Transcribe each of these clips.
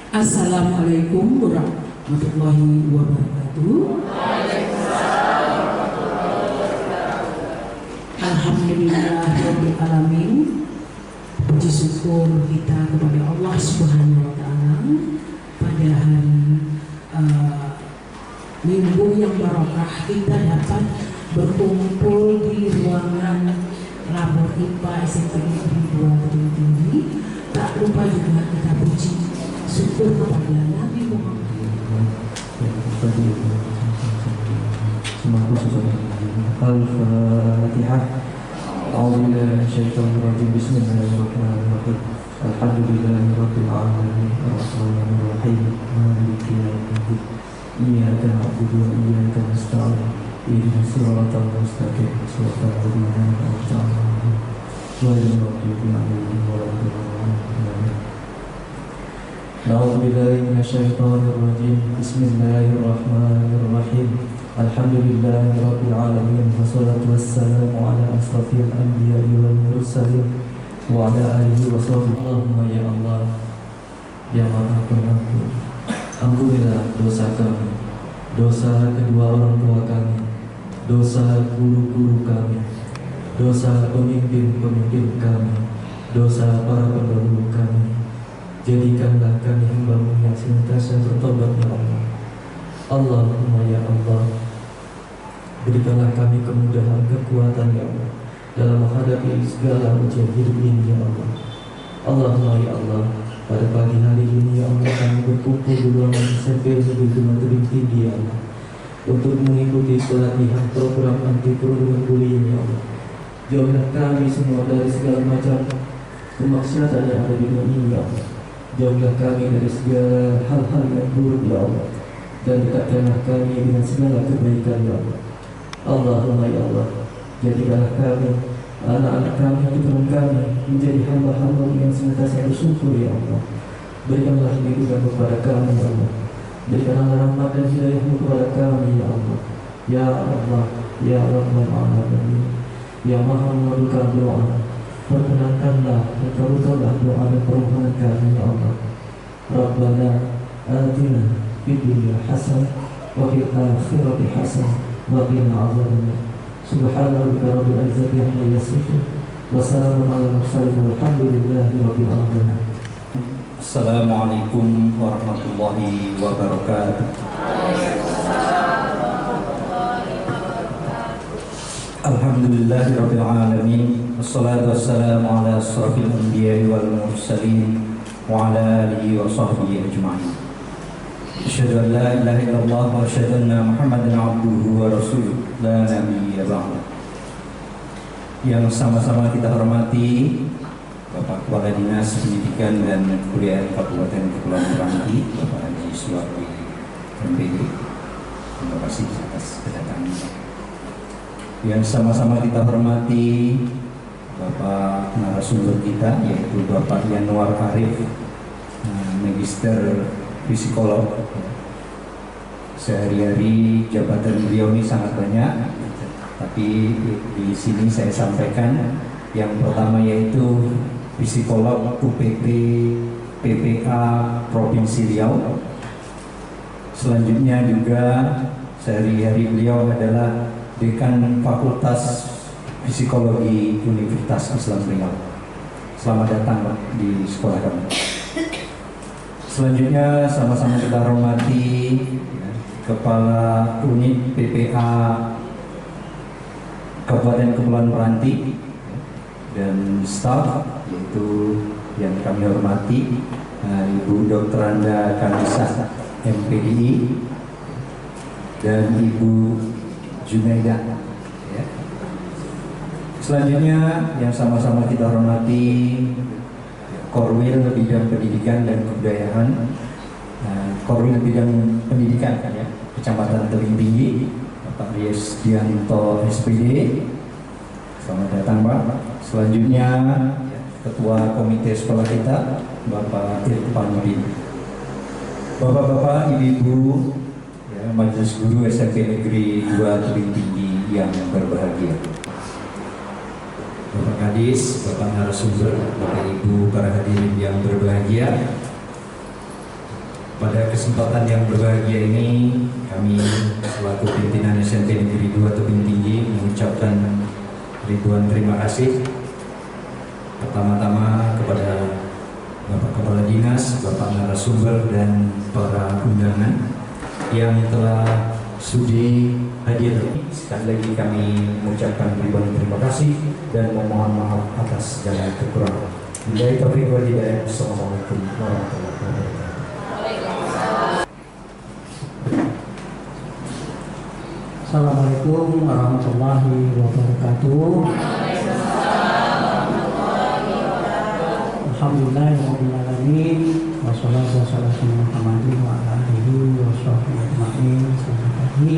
Assalamualaikum warahmatullahi wabarakatuh. Alhamdulillahirabbil alamin. Puji syukur kita kepada Allah Subhanahu wa taala pada hari Minggu yang barokah kita dapat berkumpul di ruangan Labor IPA SMP Negeri 2 Tebing Tinggi. Tak lupa juga kita puji syukur kepada Nabi Muhammad. Al-Fatihah. A'udzubillahi minasyaitonir rajim. Bismillahirrahmanirrahim. Alhamdulillahirabbil alamin. Arrahmanir rahim. Maliki yaumiddin. Iyyaka na'budu wa iyyaka nasta'in. Ihdinas siratal mustaqim. Shiratal ladzina an'amta 'alaihim ghairil maghdubi 'alaihim waladdallin. A'udzubillahi minasyaitonir rajim. Bismillahirrahmanirrahim. Alhamdulillahirabbil alamin. Wassalatu wassalamu ala asrofil anbiya'i wal mursalin wa ala alihi wa sahbihi. Allahumma ya Allah, ya Maha Pengampun, ampunilah dosa kami, dosa kedua orang tua kami, dosa guru-guru kami, dosa pemimpin-pemimpin kami, dosa para pendahulu kami. Jadikanlah kami hamba-Mu yang senantiasa bertobat ya Allah. Allahumma ya Allah, berikanlah kami kemudahan, kekuatan ya Allah dalam menghadapi segala ujian hidup ini ya Allah. Allahumma ya Allah, pada pagi hari ini ya Allah kami berkumpul di ruangan SMP Negeri 2 Tebing Tinggi ya Allah untuk mengikuti pelatihan program anti perundungan bullying ya Allah. Jauhkan kami semua dari segala macam kemaksiatan yang ada di dunia ini ya Allah. Jauhkan kami dari segala hal-hal yang buruk ya Allah, dan dekatkanlah kami dengan segala kebaikan ya Allah. Allahumma ya Allah, jadikanlah kami, anak-anak kami, keturunan kami menjadi hamba-hamba yang senantiasa bersyukur ya Allah. Berikanlah hidupan kepada kami ya Allah. Berikanlah rahmat dan hidayah-Mu kepada kami ya Allah. Ya Allah, ya Rabbal Alamin, yang Maha mengabulkan doa, perkenankanlah dan kabulkanlah doa dan permohonan kami ya Allah. Rabbana atina fid dunya hasanah wa fil akhirati hasanah wa qina adzabannar. Subhana rabbika rabbil izzati amma yasifun wa salamun alal mursalin walhamdulillahi rabbil alamin. Assalamualaikum warahmatullahi wabarakatuh. Alhamdulillahi rabbil alamin. Wassalatu wassalamu ala asrafil anbiya'i wal mursalin wa ala alihi wa sahbihi ajma'in. Asyhadu an la ilaha illallah wa asyhadu anna Muhammadan abduhu wa rasuluh la nabiyya ba'da. Yang sama-sama kita hormati Bapak Kepala Dinas Pendidikan dan Kebudayaan Kabupaten Kepulauan Meranti, Bapak Haji Suwardi MPD. Terima kasih atas kedatangannya. Yang sama-sama kita hormati Bapak narasumber kita, yaitu Bapak Yanuar Arif, Magister Psikolog. Sehari-hari jabatan beliau ini sangat banyak, tapi di sini saya sampaikan yang pertama yaitu Psikolog UPT PPA Provinsi Riau. Selanjutnya juga sehari-hari beliau adalah Dekan Fakultas Psikologi Universitas Islam Riau. Selamat datang Pak di sekolah kami. Selanjutnya sama-sama kita hormati Kepala Unit PPA Kabupaten Kepulauan Meranti dan staf, yaitu yang kami hormati Ibu Dr. Anda Kanisa MPDI dan Ibu Junaidah ya. Selanjutnya yang sama-sama kita hormati Korwil Bidang Pendidikan dan Kebudayaan, Korwil Bidang Pendidikan ya, Kecamatan Tebing Tinggi, Bapak Riesdianto SPD. Selamat datang Pak. Selanjutnya Ketua Komite Sekolah kita, Bapak Irfan Nurdin. Bapak-bapak, ibu-ibu, ya, Majelis Guru SMP Negeri 2 Tebing Tinggi yang berbahagia. Bapak Kadis, Bapak narasumber, Bapak Ibu para hadirin yang berbahagia. Pada kesempatan yang berbahagia ini, kami selaku pimpinan SMP Negeri 2 Tebing Tinggi mengucapkan ribuan terima kasih pertama-tama kepada Bapak Kepala Dinas, Bapak narasumber, dan para undangan yang telah sudi hadir. Sekali lagi kami mengucapkan ribuan terima kasih dan memohon maaf atas segala kekurangan. Billahi taufiq wal hidayah. Assalamualaikum warahmatullahi wabarakatuh. Assalamualaikum warahmatullahi wabarakatuh. Alhamdulillahirabbil alamin wassalatu wassalamu ala Muhammadin wa ala alihi washabbihi ajmain. Selamat pagi.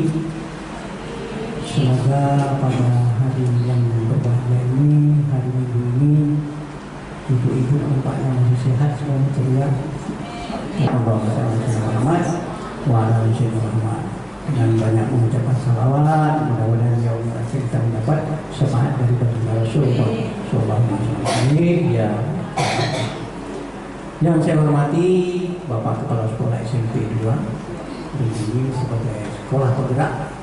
Semoga pada hari yang berbahagia ini, hari Minggu ini, ibu-ibu nampaknya masih sehat, semuanya ceria. Allahumma shalli ala Muhammad wa ala ali Muhammad. Dan banyak mengucapkan salawat, mudah-mudahan yaumul akhir kita mendapat syafaat dari baginda Rasulullah sallallahu alaihi wasallam. Ya. Yang saya hormati Bapak Kepala Sekolah SMP 2 ini sebagai sekolah penggerak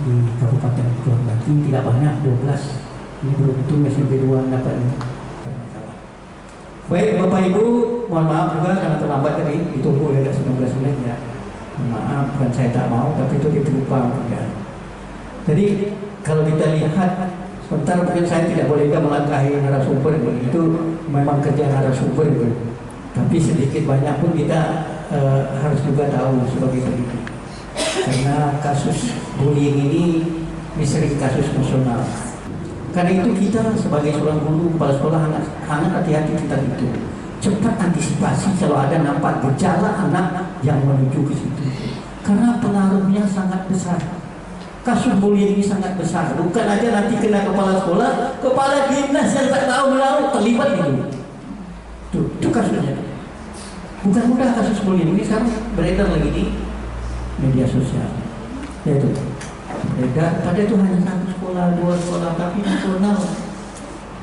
di Kabupaten Kepulauan Banten, tidak banyak, 12. Ini beruntung SMP 2 dapat ini. Baik Bapak Ibu, mohon maaf juga karena terlambat tadi, ditunggu ya 19 menit ya. Maaf, bukan saya tak mau, tapi itu diterupang ya. Jadi kalau kita lihat sebentar, mungkin saya tidak boleh melangkahi narasumber, itu memang kerja narasumber, tapi sedikit banyak pun kita harus juga tahu sebagai pendidik, karena kasus bullying ini sering kasus nasional. Karena itu kita sebagai seorang guru, kepala sekolah sangat hati-hati tentang itu. Cepat antisipasi kalau ada nampak gejala anak yang menuju ke situ, karena pengaruhnya sangat besar. Kasus bullying ini sangat besar, bukan aja nanti kena kepala sekolah, kepala dinas yang tak tahu menaruh terlibat itu kasusnya. Bukan mudah kasus bullying ini sekarang beredar lagi di media sosial. Yaitu beredar, pada itu hanya satu sekolah, 2 sekolah, tapi nasional.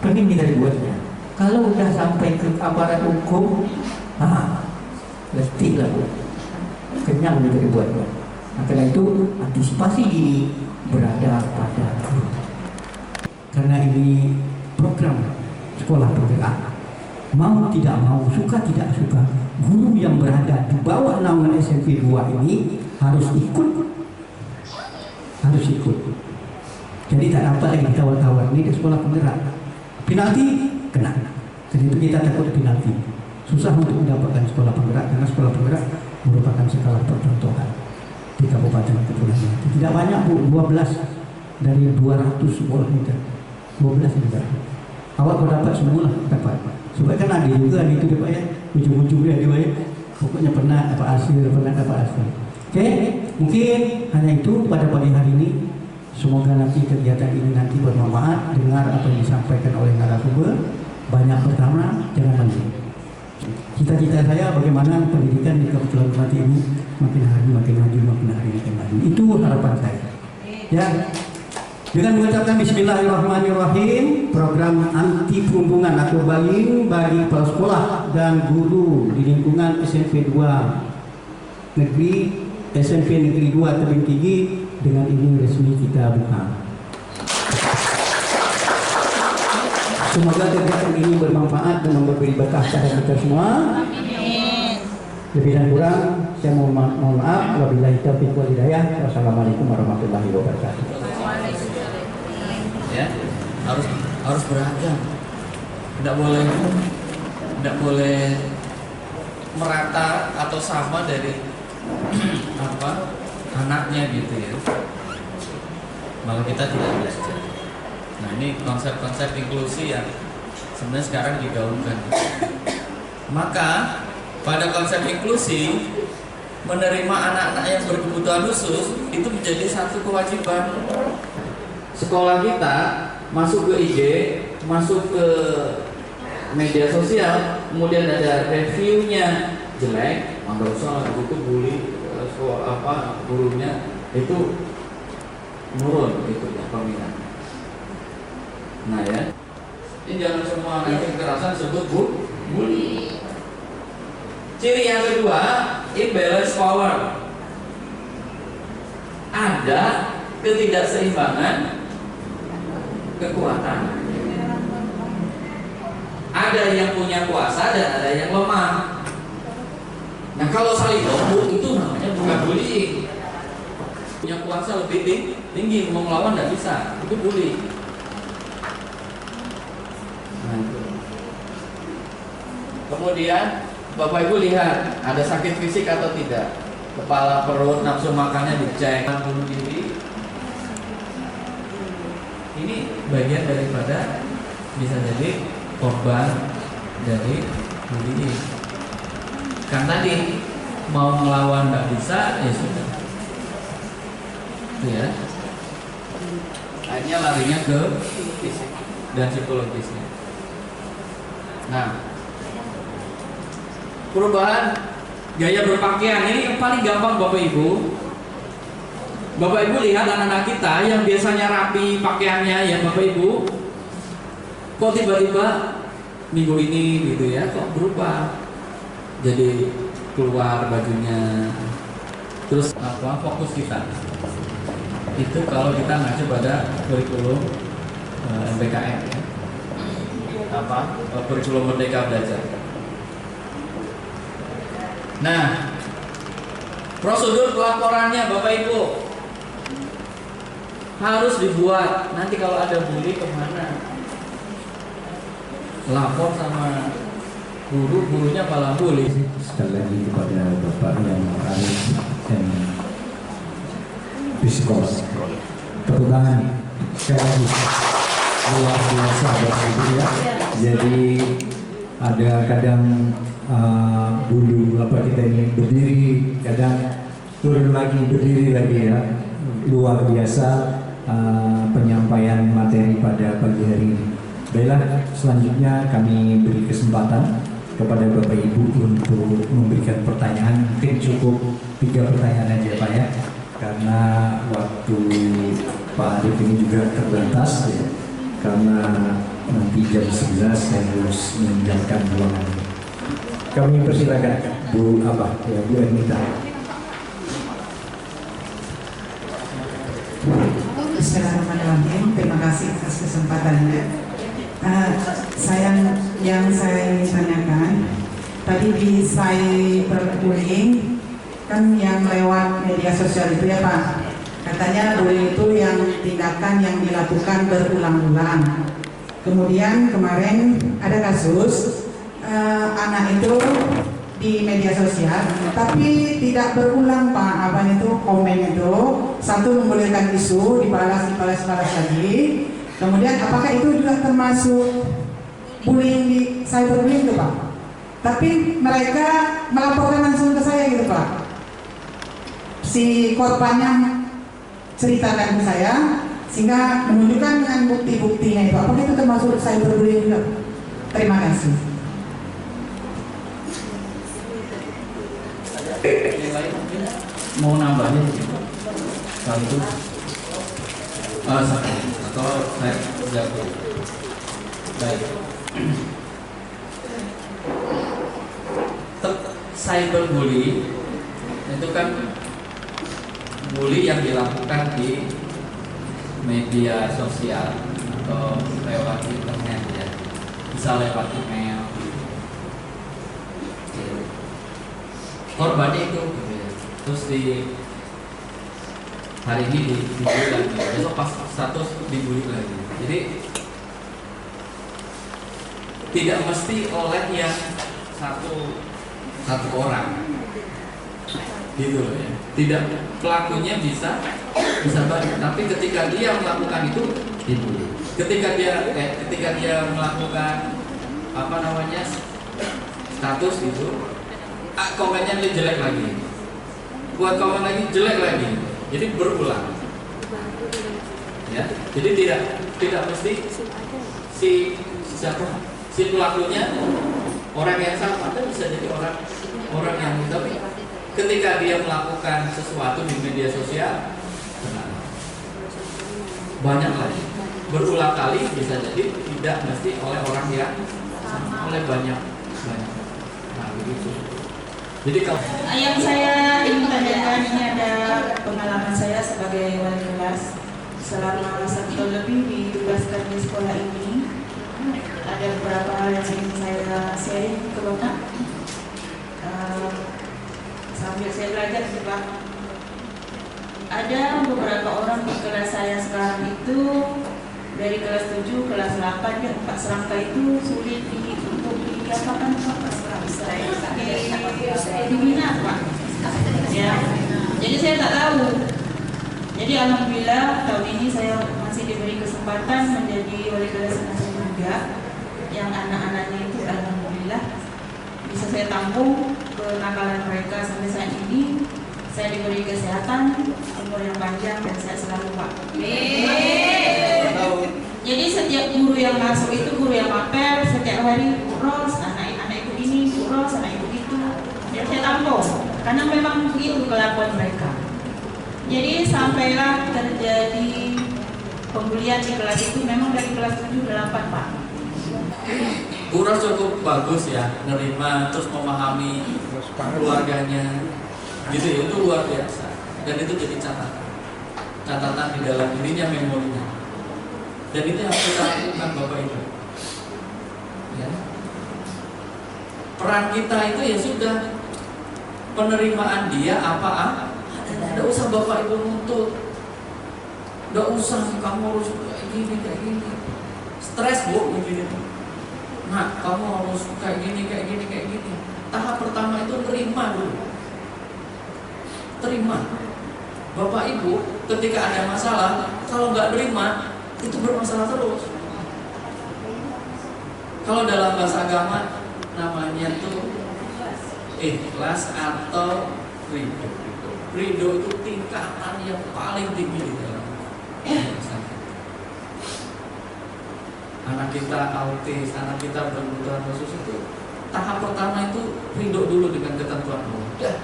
Penting kita dibuatnya. Kalau udah sampai ke aparat hukum, letih lah Bu, kenyang juga dibuatnya. Nah, karena itu antisipasi ini berada pada guru. Karena ini program sekolah penggerak, mau tidak mau, suka tidak suka, guru yang berada di bawah naungan SMP 2 ini harus ikut. Jadi tak dapat lagi ditawar-tawar, ini di sekolah penggerak. Penalti kena. Jadi itu kita takut penalti. Susah untuk mendapatkan sekolah penggerak, karena sekolah penggerak merupakan skala percontohan di Kabupaten Kepulauan Banten. Tidak banyak Bu, 12 dari 200 sekolah kita. 12 juga. Awak kau dapat semua lah, dapat. Supaya kan ada juga ada itu Pak ya, ujung-ujungnya dia ya. Pokoknya pernah dapat hasil. Oke, mungkin hanya itu pada pagi hari ini. Semoga nanti kegiatan ini nanti bermanfaat. Dengar apa yang disampaikan oleh narasumber, banyak pertama, jangan mandi. Cita-cita saya bagaimana pendidikan di Kepulauan Banten ini makin hari makin maju, makin hari makin maju. Itu harapan saya. Ya. Dengan mengucapkan Bismillahirrahmanirrahim, program anti perundungan atau bullying bagi kepala sekolah dan guru di lingkungan SMP 2 Negeri SMP Negeri 2 Tebing Tinggi dengan ini resmi kita buka. Semoga kegiatan ini bermanfaat dan memberi berkah kepada kita semua. Lebih dan kurang saya mohon maaf. Wabillahi taufiq wal hidayah. Wassalamualaikum warahmatullahi wabarakatuh. Ya, harus beragam. Tidak boleh merata atau sama dari anaknya gitu ya. Malah kita tidak belajar. Nah, ini konsep-konsep inklusi yang sebenarnya sekarang digaungkan. Maka pada konsep inklusi, menerima anak-anak yang berkebutuhan khusus itu menjadi satu kewajiban. Sekolah kita masuk ke IG, masuk ke media sosial, kemudian ada reviewnya jelek, nggak usah itu bully gurunya itu menurun itu ya peminat. Nah ya, ini jangan semua nanti kekerasan sebut bully. Ciri yang kedua, imbalance power. Ada ketidakseimbangan kekuatan. Ada yang punya kuasa dan ada yang lemah. Nah, kalau saling lembut itu namanya bukan bullying. Punya kuasa lebih tinggi, mau melawan tidak bisa, itu bullying. Nah, itu. Kemudian Bapak Ibu lihat ada sakit fisik atau tidak, kepala, perut, nafsu makannya dicek, bunuh diri. Ini bagian daripada bisa jadi korban dari bullying. Kan tadi mau melawan nggak bisa, ya sudah. Itu ya. Akhirnya larinya ke fisik dan psikologisnya. Nah, perubahan gaya berpakaian ini yang paling gampang Bapak Ibu. Bapak Ibu lihat anak-anak kita yang biasanya rapi pakaiannya ya Bapak Ibu, kok tiba-tiba minggu ini gitu ya, kok berubah, jadi keluar bajunya. Terus apa fokus kita? Itu kalau kita ngacu pada kurikulum MBKM ya. Apa? Kurikulum Merdeka Belajar. Nah, prosedur pelaporannya Bapak Ibu harus dibuat. Nanti kalau ada bully kemana? Lapor sama guru, gurunya malah bully. Sekali lagi kepada Bapak yang Arif dan Biskos, tepuk tangan sekali lagi, luar biasa Bapak Ibu ya. Jadi ada kadang dulu apa kita ini berdiri, kadang turun lagi, berdiri lagi ya. Luar biasa penyampaian materi pada pagi hari ini. Baiklah, selanjutnya kami beri kesempatan kepada Bapak Ibu untuk memberikan pertanyaan. Mungkin cukup 3 pertanyaan aja Pak ya, karena waktu Pak Arif ini juga terbatas ya, karena nanti jam 11 saya harus meninggalkan ruangan. Kami persilakan Bu Abah ya, Bu Ernita. Bismillahirrahmanirrahim. Terima kasih atas kesempatannya. Yang saya ingin tanyakan tadi di cyberbullying kan yang lewat media sosial itu ya Pak, katanya bullying itu yang tindakan yang dilakukan berulang-ulang. Kemudian kemarin ada kasus anak itu di media sosial tapi tidak berulang Pak, apa itu komen itu satu menggulirkan isu, dibalas lagi. Kemudian apakah itu juga termasuk bullying di cyberbullying itu Pak? Tapi mereka melaporkan langsung ke saya gitu Pak. Si korbannya ceritakan ke saya sehingga menunjukkan dengan bukti-buktinya itu. Apakah itu termasuk cyberbullying juga? Terima kasih. Mau nambahin kalau itu atau saya jawab dulu. Baik. Cyberbullying itu kan bully yang dilakukan di media sosial atau lewat internet ya, bisa lewat email. Korbannya itu gitu ya. Terus di hari ini dibully lagi, besok pas status dibully lagi. Jadi tidak mesti oleh yang satu orang gitu loh ya. Tidak, pelakunya bisa banyak, tapi ketika dia melakukan itu dibully. Ketika dia melakukan apa namanya status itu, komennya dia jelek lagi, buat komen lagi jelek lagi. Jadi berulang, ya. Jadi tidak mesti si pelakunya orang yang sama, kan bisa jadi orang yang, tapi ketika dia melakukan sesuatu di media sosial, banyak lagi, berulang kali, bisa jadi tidak mesti oleh orang yang sama, oleh banyak. Nah begitu. Jadi kalau Yang saya ingin tanyakan ini ada pengalaman saya sebagai wali kelas selama 1 tahun lebih ditugaskan di sekolah ini. Ada beberapa hal yang ingin saya sharing ke Bapak sambil saya belajar sih Pak. Ada beberapa orang di kelas saya sekarang itu dari kelas 7, kelas 8 dan Pak Serangka itu sulit untuk diapakan Pak dibina Pak. Ya, jadi saya tak tahu. Jadi alhamdulillah tahun ini saya masih diberi kesempatan menjadi wali kelas anak juga, yang anak-anaknya itu alhamdulillah bisa saya tampung kenakalan mereka sampai saat ini. Saya diberi kesehatan, umur yang panjang dan sehat selalu Pak. Jadi setiap guru yang masuk itu guru yang mapel, setiap hari uros, anak ibu ini uros, anak ibu itu. Ya saya tampung, karena memang begitu kelakuan mereka. Jadi sampailah terjadi pembulian di kelas itu memang dari kelas 7 8 Pak. Uras cukup bagus ya, nerima terus memahami keluarganya, gitu ya, itu luar biasa. Dan itu jadi catatan di dalam dirinya, memorinya. Dan itu yang harus kita lakukan Bapak Ibu. Ya. Peran kita itu ya sudah, penerimaan dia apa tidak usah Bapak Ibu nuntut, tidak usah kamu harus kayak gini. Stres Bu begini. Nah, kamu harus kayak gini. Tahap pertama itu terima dulu. Terima. Bapak Ibu ketika ada masalah, kalau nggak terima itu bermasalah terus. Kalau dalam bahasa agama namanya tuh ikhlas atau ridho. Ridho itu tingkatan yang paling tinggi di dalam anak kita autis, anak kita berkebutuhan khusus itu tahap pertama itu ridho dulu dengan ketentuan Allah.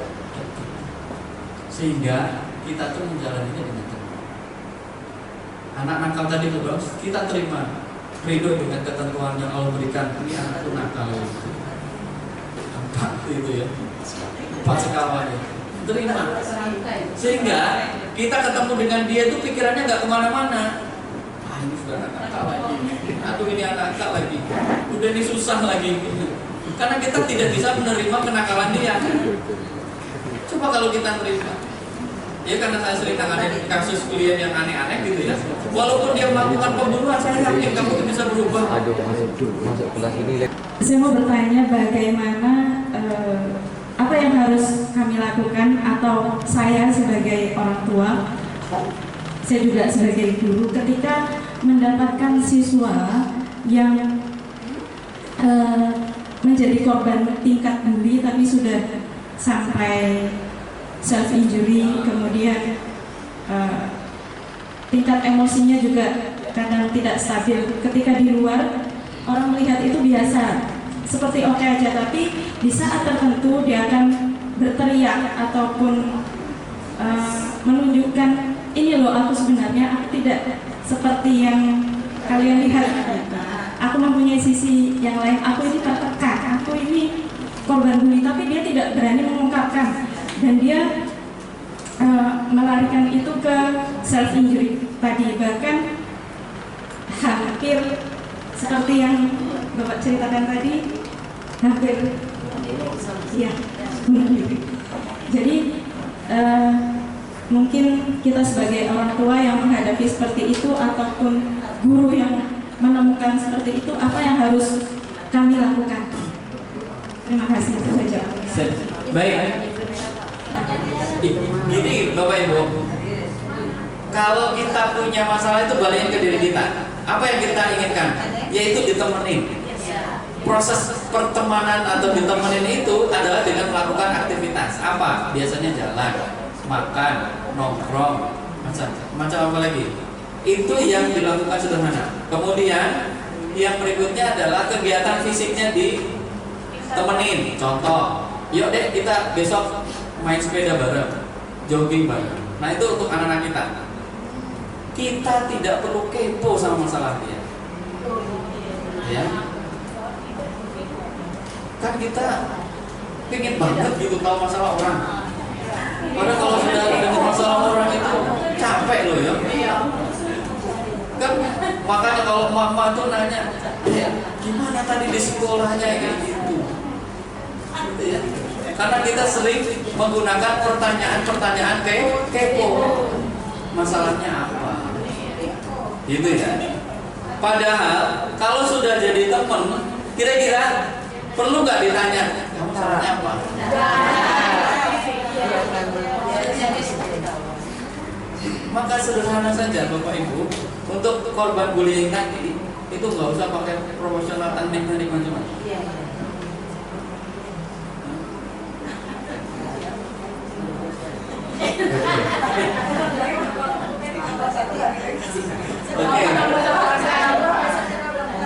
Sehingga kita tuh menjalaninya dengan tenang. Anak nakal tadi Bos, kita terima ridho dengan ketentuan yang Allah berikan. Ini anak itu nakal. 4 itu ya, 4 sekawan ya. Terima. Sehingga kita ketemu dengan dia itu pikirannya nggak kemana-mana. Ini sudah anak nakal lagi. Aduh ini anak nakal lagi. Udah ini susah lagi. Karena kita tidak bisa menerima kenakalan dia. Coba kalau kita terima. Ya karena saya sering tangani kasus klien yang aneh-aneh gitu ya. Walaupun dia melakukan pembunuhan, saya yakin kamu bisa berubah. Masuk kelas ini. Saya mau bertanya bagaimana apa yang harus kami lakukan atau saya sebagai orang tua, saya juga sebagai guru ketika mendapatkan siswa yang menjadi korban tingkat bully tapi sudah sampai self injury, kemudian tingkat emosinya juga kadang tidak stabil. Ketika di luar orang melihat itu biasa, seperti oke aja, tapi di saat tertentu dia akan berteriak ataupun menunjukkan ini loh aku sebenarnya aku tidak seperti yang kalian lihat. Aku mempunyai sisi yang lain, aku ini tertekan, aku ini korban bully, tapi dia tidak berani mengungkapkan dan dia melarikan itu ke self injury tadi, bahkan hampir seperti yang Bapak ceritakan tadi, hampir ya bunuh diri. Jadi mungkin kita sebagai orang tua yang menghadapi seperti itu ataupun guru yang menemukan seperti itu, apa yang harus kami lakukan? Terima kasih, itu saja. Baik. Gini Bapak Ibu, kalau kita punya masalah itu balikin ke diri kita. Apa yang kita inginkan? Yaitu ditemenin. Proses pertemanan atau ditemenin itu adalah dengan melakukan aktivitas. Apa? Biasanya jalan, makan, nongkrong, macam apa lagi? Itu yang dilakukan sederhana. Kemudian yang berikutnya adalah kegiatan fisiknya ditemenin. Contoh, yuk deh kita besok main sepeda bareng, jogging bareng. Nah itu untuk anak-anak kita. Kita tidak perlu kepo sama masalah dia. Ya. Kan kita pengen banget gitu tahu masalah orang. Padahal kalau sudah dengar masalah orang itu capek loh ya. Kan makanya kalau mama tuh nanya, gimana tadi di sekolahnya kayak gitu. Gitu ya. Karena kita sering menggunakan pertanyaan-pertanyaan kepo. Masalahnya apa? Gitu ya. Padahal kalau sudah jadi teman, kira-kira perlu nggak ditanya kamu masalahnya apa? Maka sederhana saja Bapak Ibu, untuk korban bullying tadi itu nggak usah pakai promosional teknik macam-macam.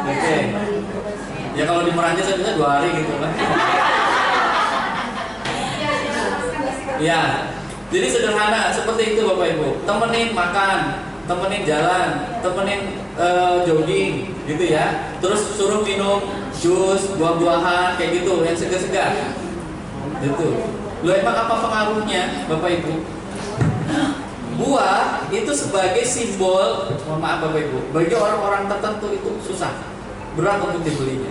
Oke. Ya kalau di Meranti saya bisa 2 hari gitu kan. Ya. Jadi sederhana seperti itu Bapak Ibu. Temenin makan, temenin jalan, temenin jogging gitu ya. Terus suruh minum jus, buah-buahan kayak gitu yang segar-segar. Gitu. Loh emang apa pengaruhnya Bapak Ibu? Buah itu sebagai simbol, maaf Bapak Ibu, bagi orang-orang tertentu itu susah, berat untuk dibelinya.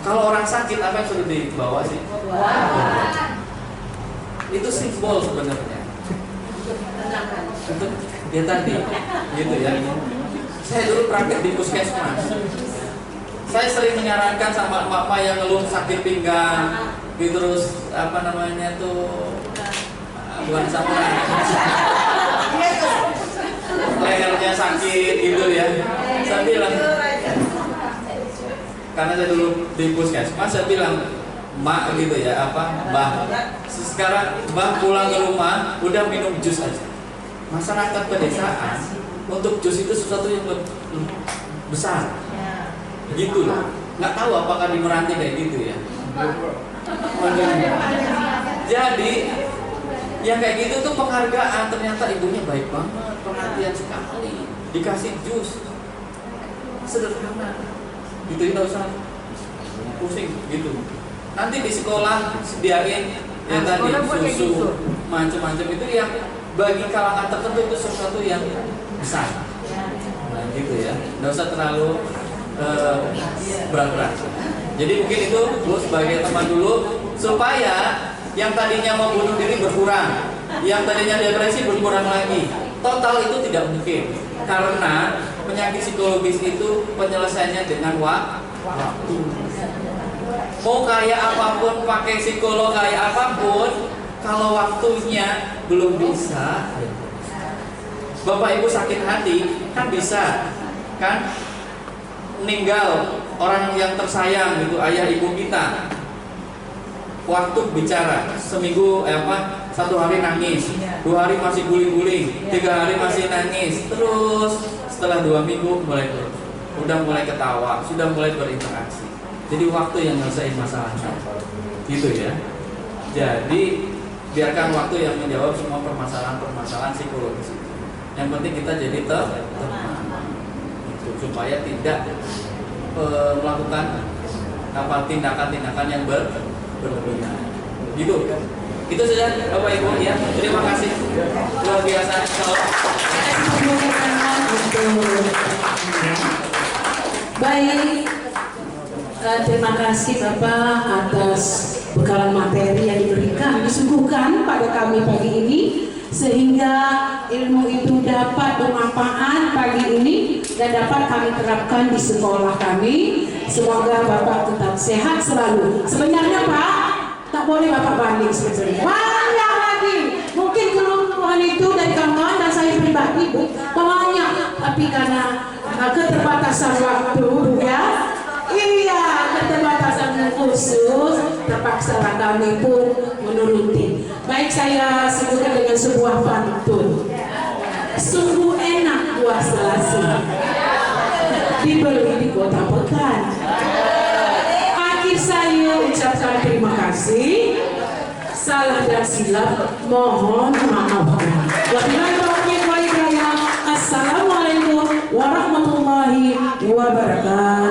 Kalau orang sakit apa yang sudah dibawa sih? Itu simbol sebenarnya. Untuk dia tadi, gitu ya. Saya dulu praktek di puskesmas. Saya sering menyarankan sama emak-emak yang ngeluh sakit pinggang, gitu, terus apa namanya tuh bukan samurai, lehernya sakit gitu ya. Saya bilang, karena saya dulu di puskesmas, saya bilang, mak gitu ya, apa, mbah, sekarang mbah pulang ke rumah udah minum jus aja. Masyarakat pedesaan untuk jus itu sesuatu yang lebih besar, gitu loh. Nggak tahu apakah di Meranti kayak gitu ya. Jadi yang kayak gitu tuh penghargaan, ternyata ibunya baik banget, perhatian sekali, dikasih jus, sederhana, gitu kita usah pusing gitu. Nanti di sekolah sediain ya tadi susu macam-macam itu yang bagi kalangan tertentu itu sesuatu yang besar. Nah gitu ya, nggak usah terlalu berat-berat. Jadi mungkin itu Bu sebagai teman dulu supaya yang tadinya mau bunuh diri berkurang, yang tadinya depresi berkurang lagi. Total itu tidak mungkin karena penyakit psikologis itu penyelesaiannya dengan waktu. Mau kayak apapun, pakai psikolog kayak apapun, kalau waktunya belum bisa. Bapak Ibu sakit hati kan bisa kan meninggal orang yang tersayang gitu, ayah ibu kita. Waktu bicara seminggu 1 hari nangis, 2 hari masih guling-guling, 3 hari masih nangis, terus setelah 2 minggu udah mulai ketawa, sudah mulai berinteraksi. Jadi waktu yang nyelesain masalahnya, gitu ya. Jadi biarkan waktu yang menjawab semua permasalahan psikologis itu. Yang penting kita jadi teman, supaya tidak melakukan tindakan-tindakan yang berlebihan. Gitu. Itu saja Bapak Ibu ya. Terima kasih. Luar biasa. Baik. Terima kasih Bapak atas bekalan materi yang disuguhkan pada kami pagi ini, sehingga ilmu itu dapat bermanfaat pagi ini dan dapat kami terapkan di sekolah kami. Semoga Bapak tetap sehat selalu. Sebenarnya Pak, tak boleh Bapak banding sebetulnya. Banyak lagi. Mungkin keluhan itu dari kawan dan saya pribadi banyak, tapi karena keterbatasan waktu ya. Iya, keterbatasan khusus terpaksa kami pun menuruti. Baik, saya sebutkan dengan sebuah pantun. Sungguh enak buah selasih dibeli di kota Pekan. Akhir saya ucapkan terima kasih. Salah dan silap mohon maafkan. Wabillahi taufiq wal hidayah. Assalamualaikum warahmatullahi wabarakatuh.